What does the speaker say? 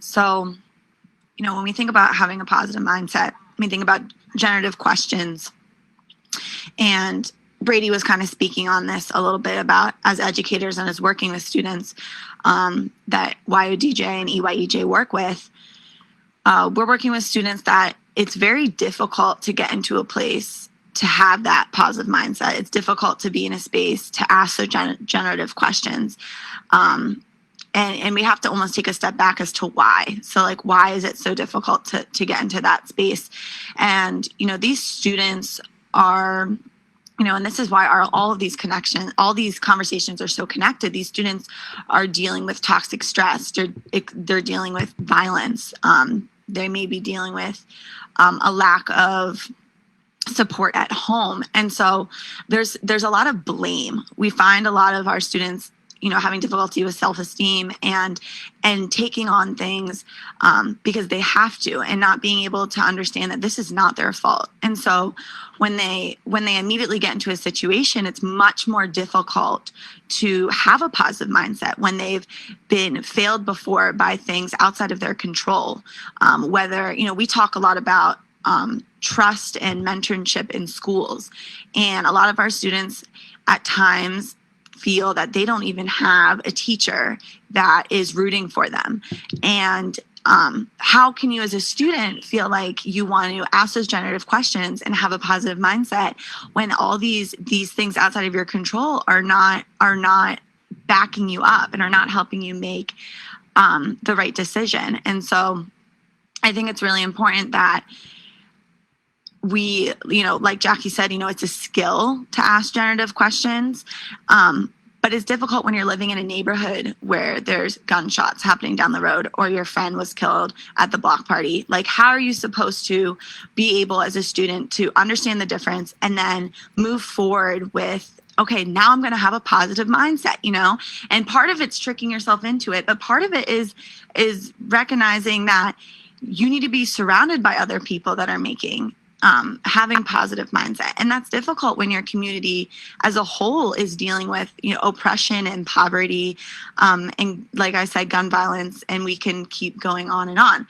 So, when we think about having a positive mindset, we think about generative questions. And Brady was kind of speaking on this a little bit about as educators and as working with students that YODJ and EYEJ work with. We're working with students that it's very difficult to get into a place to have that positive mindset. It's difficult to be in a space to ask those generative questions. And we have to almost take a step back as to why. So like, why is it so difficult to get into that space? And, these students are, and this is why all of these connections, all these conversations are so connected. These students are dealing with toxic stress. They're dealing with violence. They may be dealing with a lack of support at home. And so there's a lot of blame. We find a lot of our students having difficulty with self-esteem and taking on things because they have to, and not being able to understand that this is not their fault. And so when they immediately get into a situation, it's much more difficult to have a positive mindset when they've been failed before by things outside of their control. Whether, we talk a lot about trust and mentorship in schools. And a lot of our students at times feel that they don't even have a teacher that is rooting for them. And how can you as a student feel like you want to ask those generative questions and have a positive mindset when all these things outside of your control are not backing you up and are not helping you make the right decision? And so I think it's really important that we, like Jackie said, it's a skill to ask generative questions. But it's difficult when you're living in a neighborhood where there's gunshots happening down the road or your friend was killed at the block party. Like, how are you supposed to be able as a student to understand the difference and then move forward with, okay, now I'm going to have a positive mindset, And part of it's tricking yourself into it, but part of it is recognizing that you need to be surrounded by other people that are having positive mindset. And that's difficult when your community as a whole is dealing with, oppression and poverty, and like I said, gun violence, and we can keep going on and on.